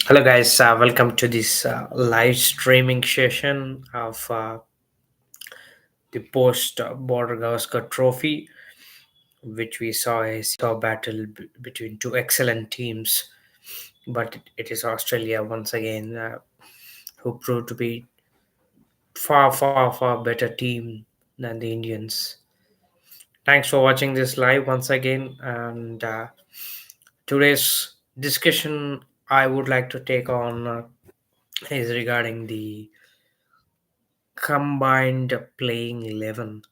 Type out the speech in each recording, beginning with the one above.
Hello, guys. Welcome to this live streaming session of the post border Gavaskar trophy, which we saw a battle between two excellent teams. But it is Australia once again who proved to be far better team than the Indians. Thanks for watching this live once again. And today's discussion I would like to take on is regarding the combined playing 11.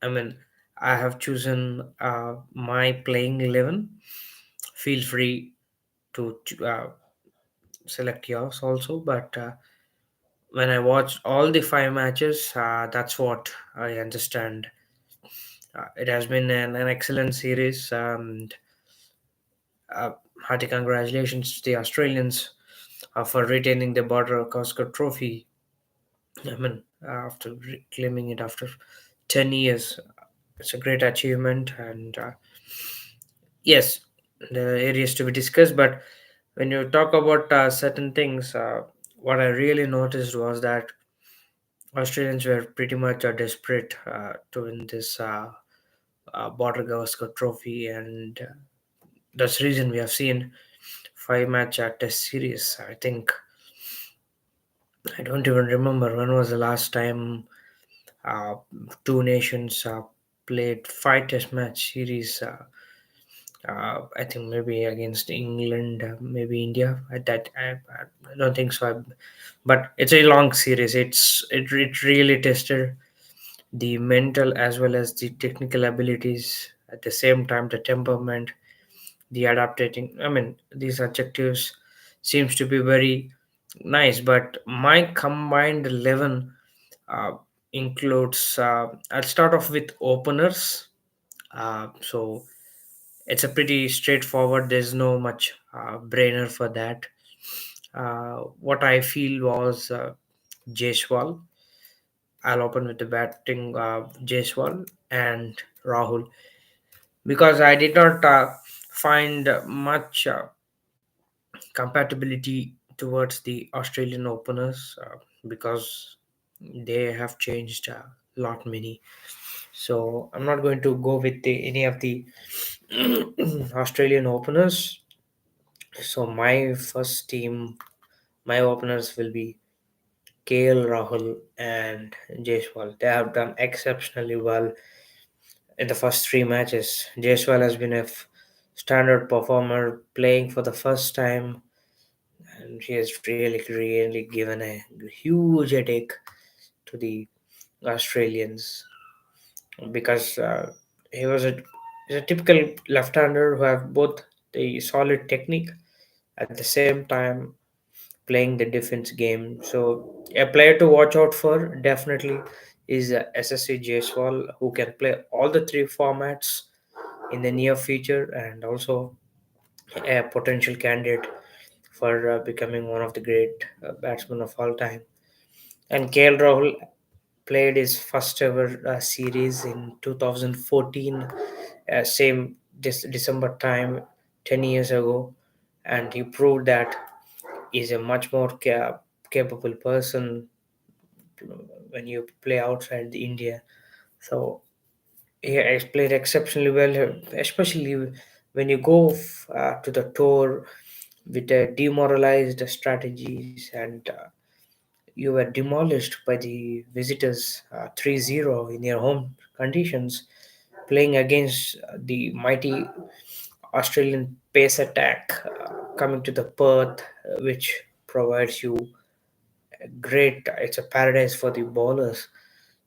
I mean, I have chosen my playing 11. Feel free to select yours also. But when I watched all the five matches, that's what I understand. It has been an excellent series, and uh, hearty congratulations to the Australians for retaining the Border Oscar trophy. I mean, after claiming it after 10 years, it's a great achievement. And yes, the areas to be discussed. But when you talk about certain things, what I really noticed was that Australians were pretty much desperate to win this Border Gavaskar trophy, and that's the reason we have seen five match test series. I think I don't even remember when was the last time uh, two nations played five test match series. I think maybe against England, maybe India. At that, I don't think so. But it's a long series. It really tested the mental as well as the technical abilities at the same time, the temperament, the adapting. I mean, these adjectives seems to be very nice. But my combined 11 uh, includes. I'll start off with openers. So it's a pretty straightforward. There's no much brainer for that. What I feel was Jaiswal. I'll open with the batting Jaiswal and Rahul because I did not find much compatibility towards the Australian openers because they have changed a lot many. So I'm not going to go with any of the Australian openers. So my first team, my openers will be KL Rahul and Jaiswal. They have done exceptionally well in the first three matches. Jaiswal has been a standard performer playing for the first time, and he has really given a huge headache to the Australians because he was he's a typical left-hander who have both the solid technique at the same time playing the defense game. So a player to watch out for definitely is SSC Jaiswal, who can play all the three formats in the near future, and also a potential candidate for becoming one of the great batsmen of all time. And KL Rahul played his first ever series in 2014, same December time, 10 years ago, and he proved that he's a much more capable person when you play outside the India. So he has played exceptionally well, especially when you go to the tour with demoralized strategies, and you were demolished by the visitors 3-0 in your home conditions, playing against the mighty Australian pace attack coming to the Perth, which provides you great. It's a paradise for the bowlers.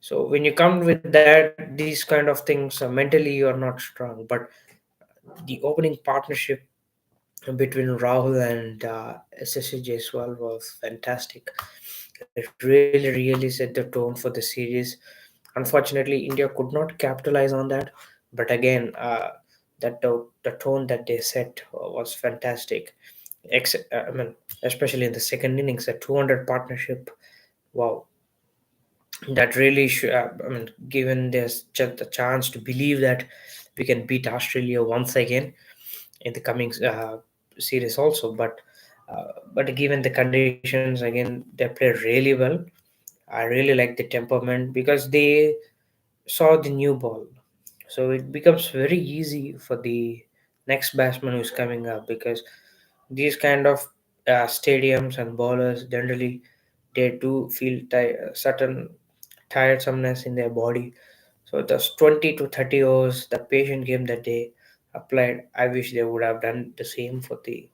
So when you come with that, these kind of things, mentally you are not strong. But the opening partnership between Rahul and SSC Jaiswal was fantastic. It really set the tone for the series. Unfortunately, India could not capitalize on that. But again, the tone that they set was fantastic. I mean, especially in the second innings, a 200 partnership. Wow, that really I mean, given this the chance to believe that we can beat Australia once again in the coming series also. But But given the conditions, again, they played really well. I really like the temperament because they saw the new ball. So it becomes very easy for the next batsman who's coming up, because these kind of stadiums and bowlers generally, they do feel certain tiresomeness in their body. So those 20 to 30 overs, the patient game that they applied, I wish they would have done the same for the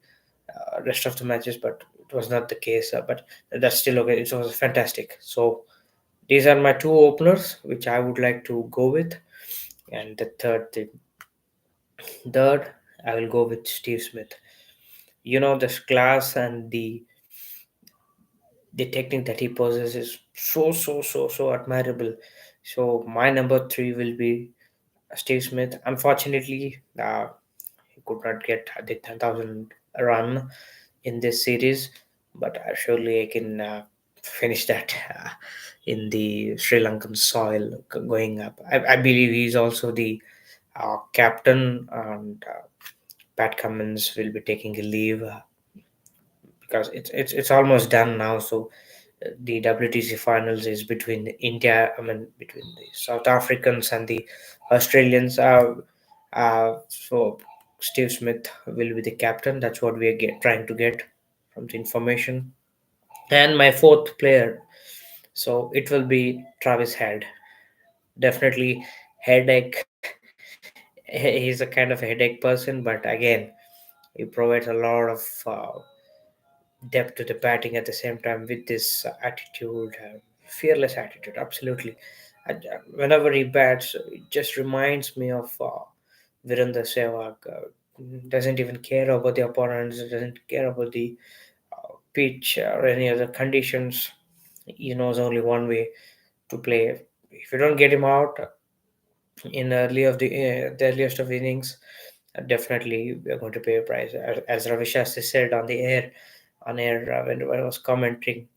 rest of the matches, but it was not the case. But that's still okay. It was fantastic. So these are my two openers, which I would like to go with. And the third, I will go with Steve Smith. This class and the technique that he possesses is so admirable. So my number three will be Steve Smith. Unfortunately, he could not get the 10,000 run in this series, but surely I can finish that in the Sri Lankan soil going up. I believe he's also the captain, and Pat Cummins will be taking a leave because it's almost done now. So the WTC finals is between India, I mean between the South Africans and the Australians. So Steve Smith will be the captain. That's what we are trying to get from the information. And my fourth player, so it will be Travis Head. Definitely headache. He's a kind of a headache person, but again, he provides a lot of depth to the batting at the same time with this attitude, fearless attitude. Absolutely. Whenever he bats, it just reminds me of Virender Sehwag. Doesn't even care about the opponents, doesn't care about the pitch or any other conditions. He knows only one way to play. If you don't get him out in the earliest of innings, definitely we are going to pay a price. As Ravi Shastri said on air when I was commenting,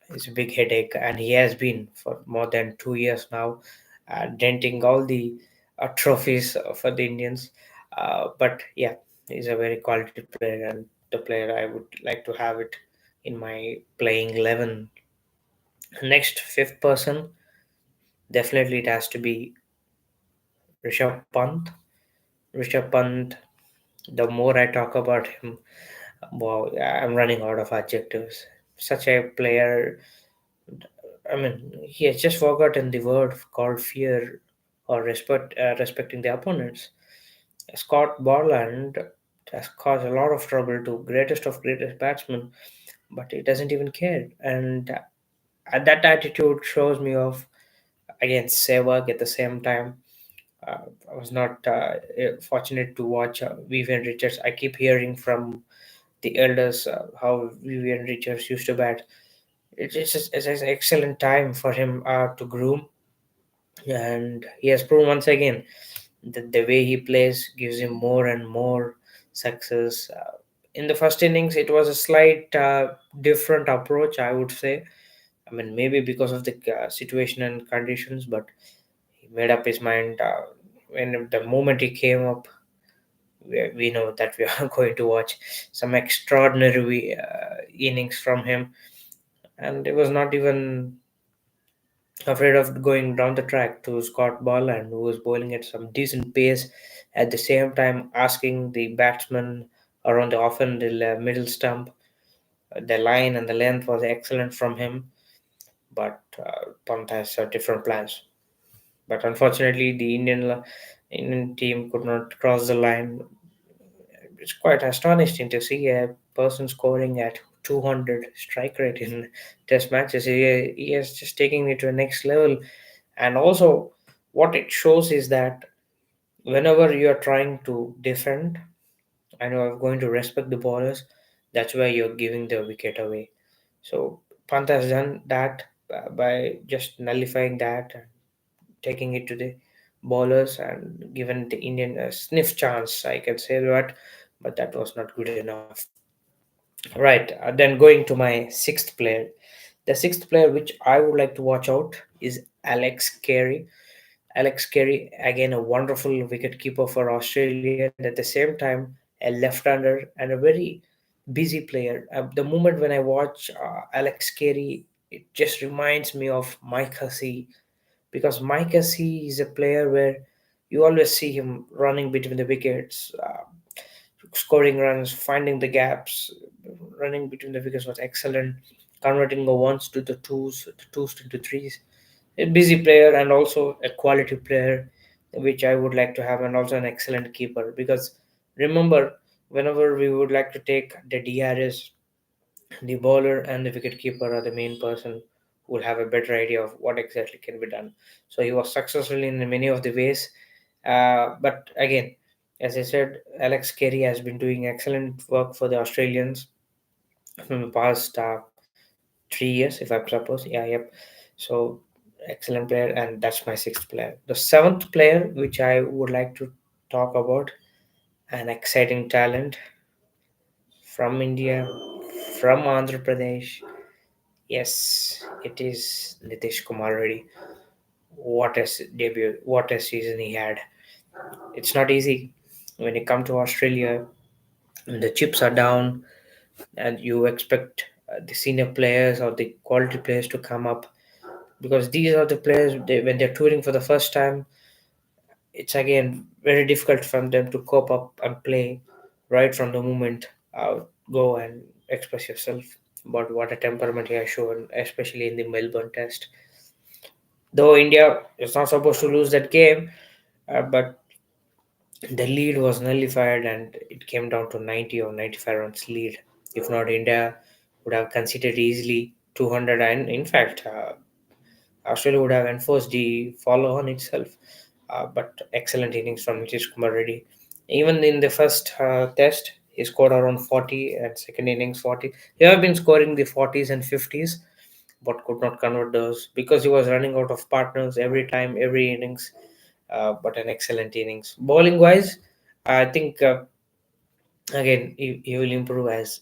it's a big headache, and he has been for more than 2 years now, denting all the trophies for the Indians. But yeah, he's a very quality player, and the player I would like to have it in my playing 11. Next, fifth person, definitely it has to be Rishabh Pant. Rishabh Pant, the more I talk about him, wow, I'm running out of adjectives. Such a player. I mean, he has just forgotten the word called fear or respecting the opponents. Scott Borland has caused a lot of trouble to greatest of greatest batsmen, but he doesn't even care. And that attitude shows me off against Sehwag at the same time. I was not fortunate to watch Vivian Richards. I keep hearing from the elders how Vivian Richards used to bat. It's an excellent time for him to groom, and he has proven once again that the way he plays gives him more and more success. In the first innings, it was a slight different approach, I would say. I mean, maybe because of the situation and conditions, but he made up his mind. When the moment he came up, we know that we are going to watch some extraordinary innings from him, and it was not even afraid of going down the track to Scott Boland, who was bowling at some decent pace, at the same time asking the batsman around the often the middle stump. The line and the length was excellent from him, but Pant has different plans. But unfortunately, the Indian team could not cross the line. It's quite astonishing to see a person scoring at 200 strike rate in test matches. He is just taking it to the next level. And also, what it shows is that whenever you are trying to defend and you are going to respect the ballers, that's where you're giving the wicket away. So Pant has done that by just nullifying that and taking it to the bowlers and given the Indian a sniff chance, I can say that, but that was not good enough. Right, then going to my sixth player. The sixth player which I would like to watch out is Alex Carey. Alex Carey, again, a wonderful wicketkeeper for Australia, and at the same time, a left-hander and a very busy player. The moment when I watch Alex Carey, it just reminds me of Mike Hussey, because Mike Hussey is a player where you always see him running between the wickets, scoring runs, finding the gaps, running between the wickets was excellent, converting the ones to the twos into threes. A busy player and also a quality player, which I would like to have, and also an excellent keeper. Because remember, whenever we would like to take the DRS, the bowler and the wicket keeper are the main person who will have a better idea of what exactly can be done. So he was successful in many of the ways. But again, as I said, Alex Carey has been doing excellent work for the Australians from the past 3 years, if I suppose. Yeah, yep. So excellent player, and that's my sixth player. The seventh player, which I would like to talk about, an exciting talent from India, from Andhra Pradesh. Yes, it is Nitish Kumar Reddy. What a debut! What a season he had! It's not easy when you come to Australia. When the chips are down, and you expect the senior players or the quality players to come up, because these are the players when they're touring for the first time. It's again very difficult for them to cope up and play right from the moment. Go and express yourself about what a temperament he has shown, especially in the Melbourne Test. Though India is not supposed to lose that game, but the lead was nullified and it came down to 90 or 95 runs lead. If not, India would have conceded easily 200, and in fact, Australia would have enforced the follow on itself. But excellent innings from Nitish Kumar Reddy. Even in the first test, he scored around 40, and second innings 40. He have been scoring the 40s and 50s, but could not convert those because he was running out of partners every time, every innings. But an excellent innings. Bowling wise, I think again he will improve as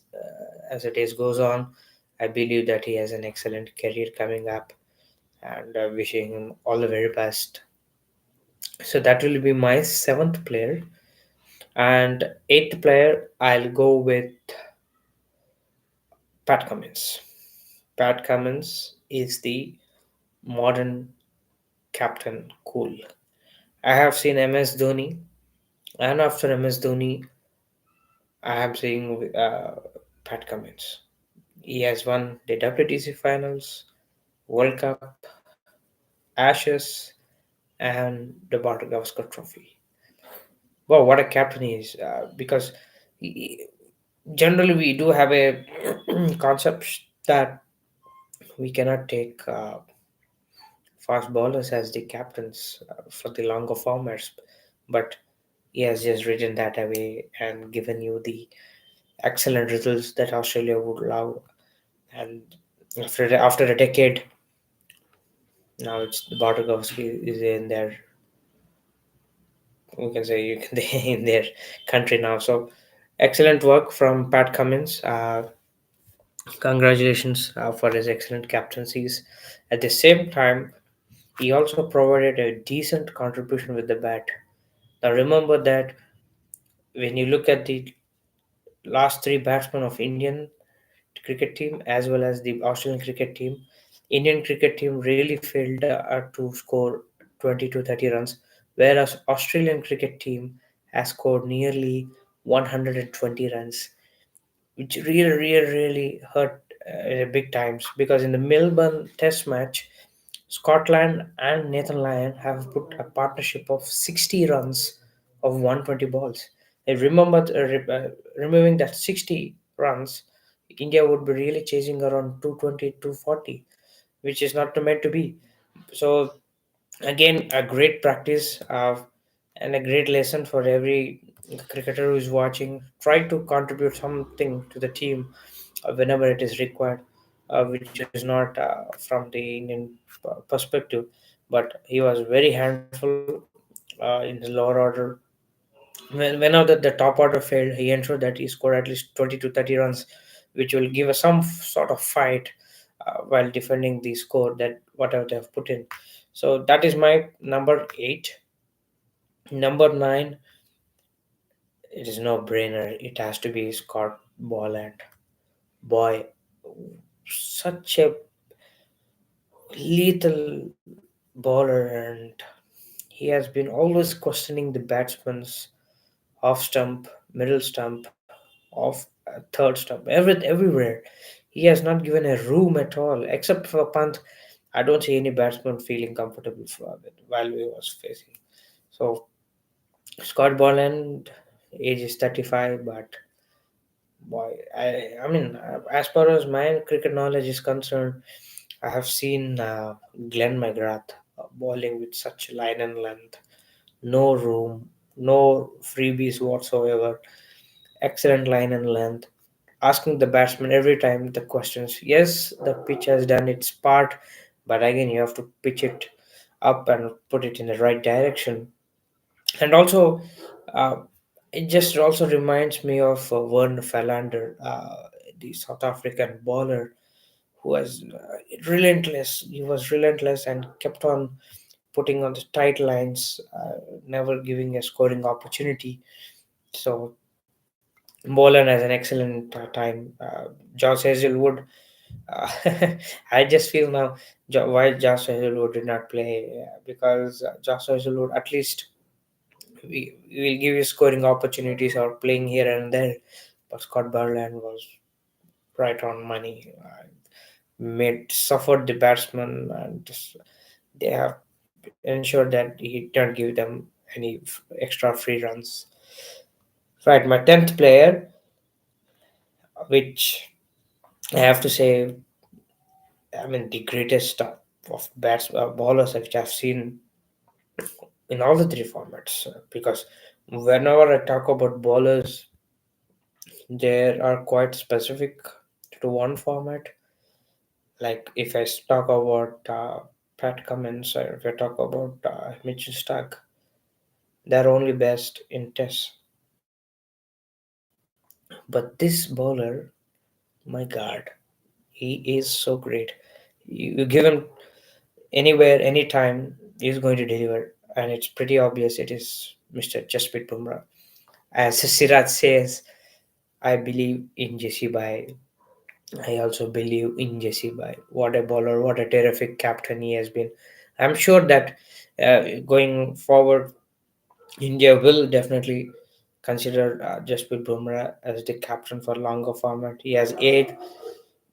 the days goes on. I believe that he has an excellent career coming up, and wishing him all the very best. So that will be my seventh player, and eighth player I'll go with Pat Cummins. Pat Cummins is the modern captain. Cool. I have seen MS Dhoni, and after MS Dhoni, I am seeing Pat Cummins. He has won the WTC finals, World Cup, Ashes, and the Gavaskar Trophy. Wow, what a captain he is! Because he, generally we do have a concept that we cannot take fast bowlers as the captains for the longer formats, but he has just written that away and given you the excellent results that Australia would love. And after a decade, now it's the Bartogowski is in their, we can say you can in their country now. So excellent work from Pat Cummins. Congratulations for his excellent captaincies. At the same time, he also provided a decent contribution with the bat. Now remember that when you look at the last three batsmen of Indian cricket team as well as the Australian cricket team, Indian cricket team really failed to score 20 to 30 runs, whereas Australian cricket team has scored nearly 120 runs, which really hurt big times, because in the Melbourne Test match, Scotland and Nathan Lyon have put a partnership of 60 runs of 120 balls. I remember removing that 60 runs, India would be really chasing around 220, 240, which is not meant to be. So again, a great practice and a great lesson for every cricketer who is watching. Try to contribute something to the team whenever it is required, which is not from the Indian perspective. But he was very handful in the lower order. Whenever the top order failed, he ensured that he scored at least 20 to 30 runs, which will give us some sort of fight while defending the score that whatever they have put in. So that is my number eight. Number nine, it is no brainer. It has to be Scott. ball, and boy, such a lethal bowler, and he has been always questioning the batsman's off stump, middle stump, off third stump, everywhere. He has not given a room at all, except for Pant. I don't see any batsman feeling comfortable for it while we was facing. So Scott Boland, age is 35, but boy, I mean, as far as my cricket knowledge is concerned, I have seen Glenn McGrath bowling with such line and length, no room, no freebies whatsoever, excellent line and length, asking the batsman every time the questions. Yes, the pitch has done its part, but again, you have to pitch it up and put it in the right direction. And also, uh, it just also reminds me of Vern Philander, the South African bowler who was relentless. He was relentless and kept on putting on the tight lines, never giving a scoring opportunity. So Bolan has an excellent time. Josh Hazelwood, uh, I just feel now why Josh Hazelwood did not play, because Josh Hazelwood at least we will give you scoring opportunities or playing here and there. But Scott Barland was right on money. Made suffered the batsman, and they have ensured that he don't give them any extra free runs. Right, my 10th player, which I have to say, I mean, the greatest of bowlers which I've seen in all the three formats. Because whenever I talk about bowlers, they are quite specific to one format. Like if I talk about Pat Cummins, or if I talk about Mitchell Stark, they're only best in tests. But this bowler, my God, he is so great. You give him anywhere, anytime, he's going to deliver. And it's pretty obvious it is Mr. Jasprit Bumrah. As Siraj says, I believe in Jesse Bai. I also believe in Jesse Bai. What a bowler, what a terrific captain he has been. I'm sure that going forward, India will definitely consider Jasprit Bumrah as the captain for longer format. He has age,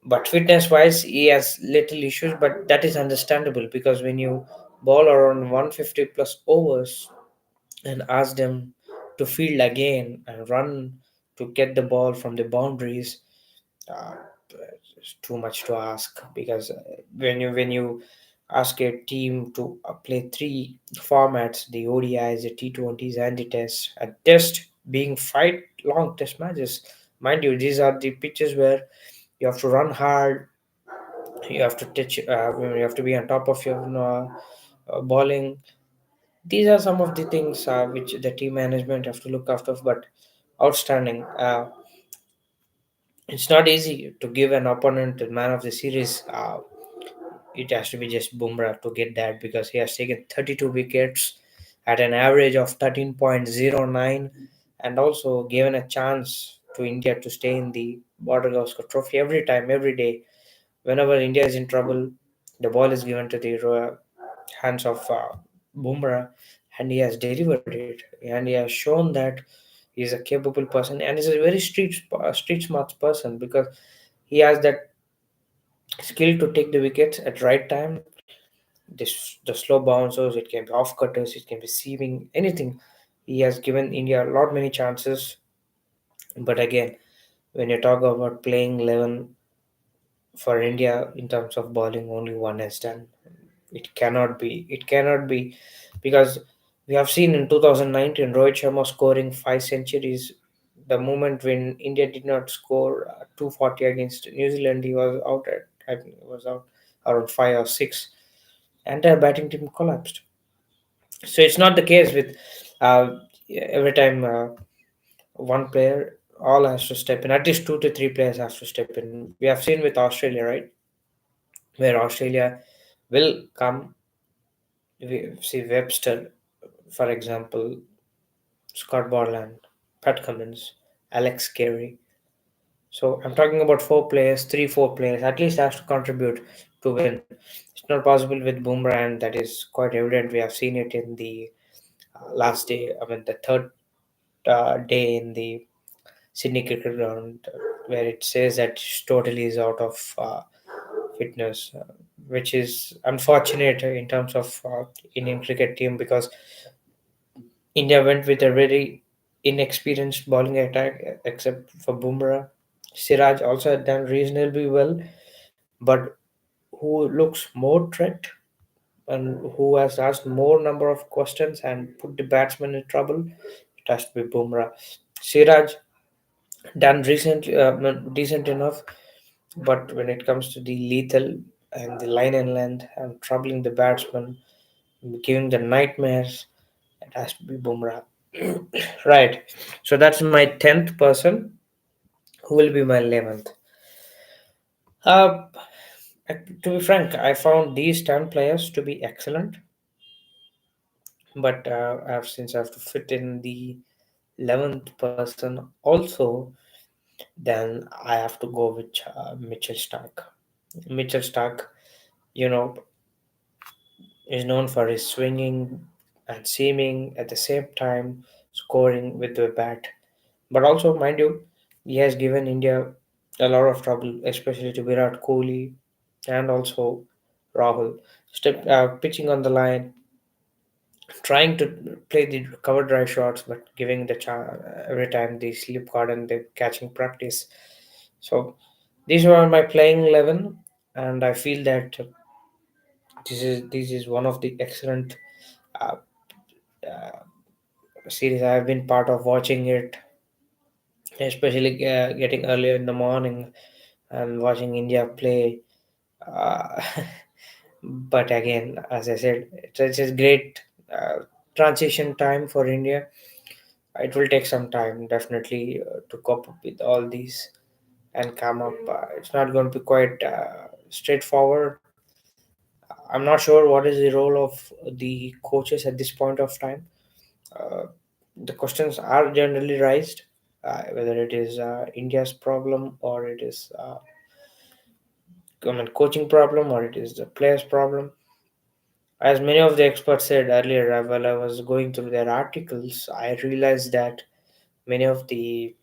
but fitness wise, he has little issues, but that is understandable because when you bowl around 150 plus overs and ask them to field again and run to get the ball from the boundaries, uh, it's too much to ask because when you ask a team to play three formats, the ODIs, the T20s, and the Test, a Test being 5 long Test matches, mind you, these are the pitches where you have to run hard, you have to touch, you have to be on top of your bowling. These are some of the things which the team management have to look after, but outstanding. It's not easy to give an opponent the man of the series. It has to be just Bumrah to get that because he has taken 32 wickets at an average of 13.09 and also given a chance to India to stay in the Border Gavaskar trophy every time, every day. Whenever India is in trouble, the ball is given to the hands of Bumrah, and he has delivered it. And he has shown that he is a capable person and is a very street smart person because he has that skill to take the wickets at right time. The slow bouncers, it can be off cutters, it can be seaming, anything. He has given India a lot many chances. But again, when you talk about playing 11 for India in terms of bowling, only one has done. It cannot be. It cannot be because we have seen in 2019 Rohit Sharma scoring 5 centuries. The moment when India did not score 240 against New Zealand, he was out at, I think he was out around 5 or 6. Entire batting team collapsed. So it's not the case with every time one player all has to step in. At least 2 to 3 players have to step in. We have seen with Australia, right, where Australia will come. We see Webster, for example, Scott Borland, Pat Cummins, Alex Carey. So I'm talking about four players, three, four players at least has to contribute to win. It's not possible with Bumrah, and that is quite evident. We have seen it in the last day. I mean, the third day in the Sydney cricket ground, where it says that totally is out of fitness, which is unfortunate in terms of Indian cricket team, because India went with a very inexperienced bowling attack, except for Bumrah. Siraj also had done reasonably well, but who looks more threat and who has asked more number of questions and put the batsman in trouble, it has to be Bumrah. Siraj done recently decent enough, but when it comes to the lethal and the line and length and troubling the batsman, giving the nightmares, it has to be Bumrah. Right. So that's my 10th person. Who will be my 11th? Uh, to be frank, I found these 10 players to be excellent, but since I have to fit in the 11th person also, then I have to go with Mitchell Stark. Mitchell Stark, you know, is known for his swinging and seaming at the same time scoring with the bat. But also, mind you, he has given India a lot of trouble, especially to Virat Kohli and also Rahul. Pitching on the line, trying to play the cover drive shots, but giving the every time the slip card and the catching practice. So these were my playing 11, and I feel that this is one of the excellent uh, series. I have been part of watching it, especially getting earlier in the morning and watching India play. Uh, but again, as I said, it's a great transition time for India. It will take some time, definitely, to cope up with all these and come up. It's not going to be quite straightforward. I'm not sure what is the role of the coaches at this point of time. Uh, the questions are generally raised, whether it is India's problem or it is coaching problem or it is the players' problem. As many of the experts said earlier, while I was going through their articles, I realized that many of the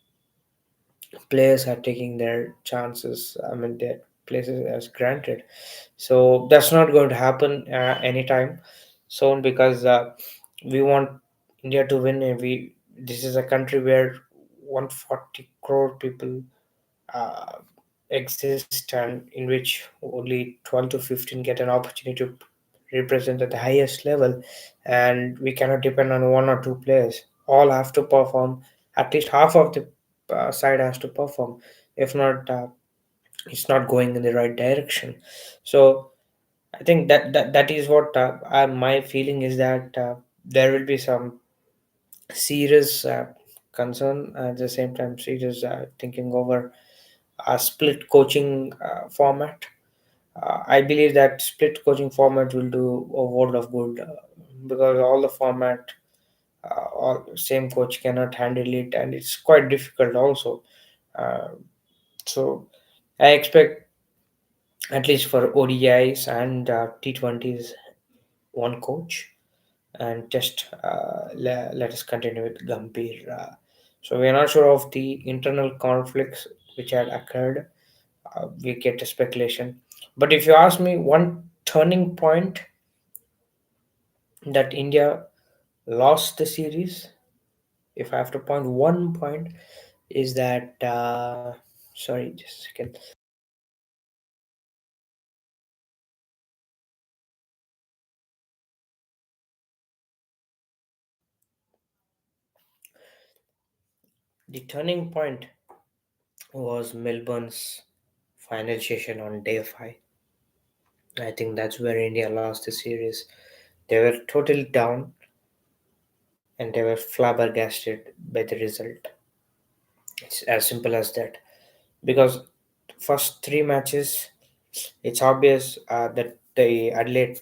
players are taking their chances. I mean, their places as granted. So that's not going to happen anytime soon, because we want India to win. And this is a country where 140 crore people uh, exist, and in which only 12 to 15 get an opportunity to represent at the highest level, and we cannot depend on one or two players. All have to perform. At least half of the side has to perform. If not, it's not going in the right direction. So I think that is what my feeling is, that there will be some serious concern, at the same time serious thinking over a split coaching format. I believe that split coaching format will do a world of good, because all the format, all same coach cannot handle it, and it's quite difficult also. Uh, so I expect, at least for ODIs and T20s, one coach, and just let us continue with Gambhir. So we are not sure of the internal conflicts which had occurred. We get a speculation. But if you ask me, one turning point that India lost the series, if I have to point one point, is that sorry, just a second. The turning point was Melbourne's final session on day 5. I think that's where India lost the series. They were totally down and they were flabbergasted by the result. It's as simple as that. Because first three matches, it's obvious that the Adelaide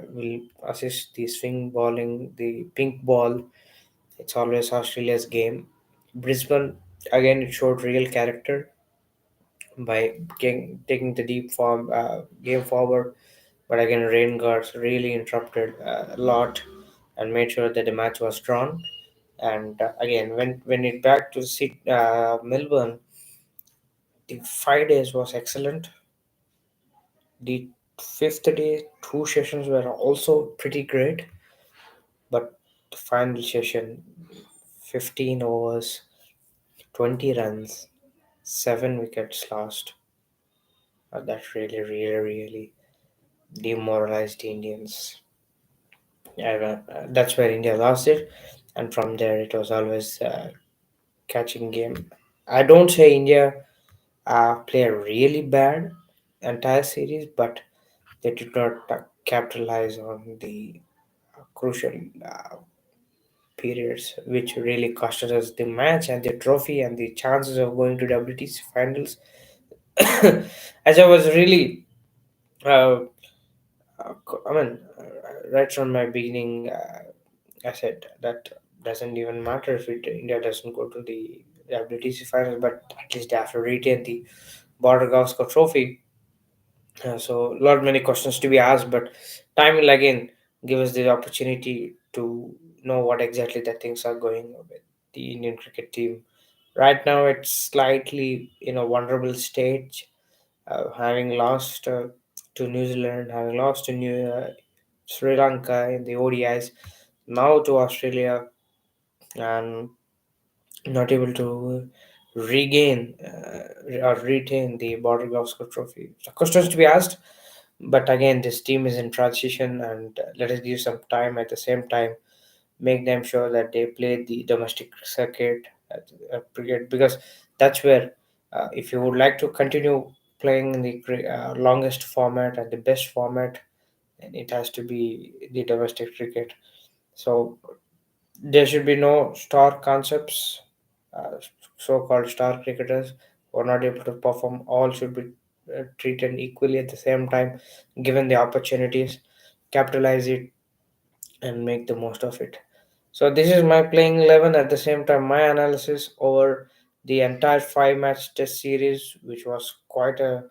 will assist the swing bowling, the pink ball. It's always Australia's game. Brisbane, again, it showed real character. by taking the deep form game forward. But again, rain guards really interrupted a lot and made sure that the match was drawn. And again, when it back to Melbourne, the 5 days was excellent. The fifth day, two sessions were also pretty great, but the final session, 15 overs, 20 runs, 7 wickets lost. That really, really, really demoralized the Indians. That's where India lost it, and from there it was always catching game. I don't say India play a really bad entire series, but they did not capitalize on the crucial periods, which really costed us the match and the trophy and the chances of going to WTC finals. As I was really, uh, right from my beginning, I said that doesn't even matter if India doesn't go to the WTC finals, but at least they have to retain the Border Gavaskar trophy. So, lot many questions to be asked, but time will again give us the opportunity to know what exactly the things are going with the Indian cricket team. Right now, it's slightly in a vulnerable stage, having lost to New Zealand, having lost to Sri Lanka in the ODIs, now to Australia, and not able to regain or retain the Border Gavaskar trophy. So, questions to be asked, but again, this team is in transition, and let us give some time. At the same time, make them sure that they play the domestic circuit cricket, because that's where, if you would like to continue playing in the longest format and the best format, then it has to be the domestic cricket. So there should be no star concepts, uh, so-called star cricketers who are not able to perform. All should be treated equally at the same time, given the opportunities, capitalize it, and make the most of it. So this is my playing 11. At the same time, my analysis over the entire five-match test series, which was quite a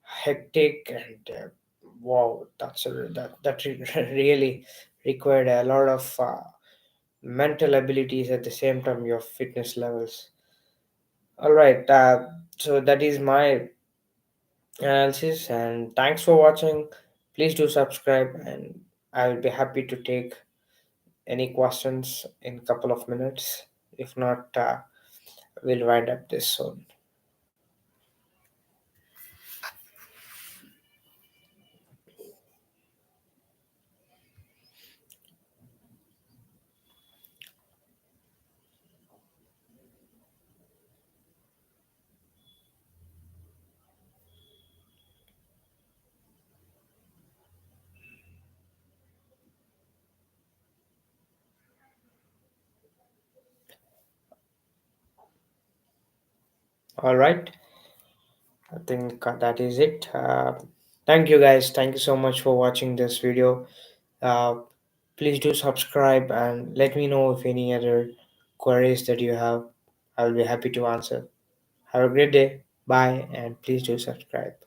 hectic and wow, really required a lot of mental abilities at the same time your fitness levels. All right, so that is my analysis, and thanks for watching. Please do subscribe, and I will be happy to take any questions in a couple of minutes. If not, we'll wind up this soon. All right, I think that is it. Thank you guys. Thank you so much for watching this video. uh, Please do subscribe and let me know if any other queries that you have. I'll be happy to answer. Have a great day. Bye, and please do subscribe.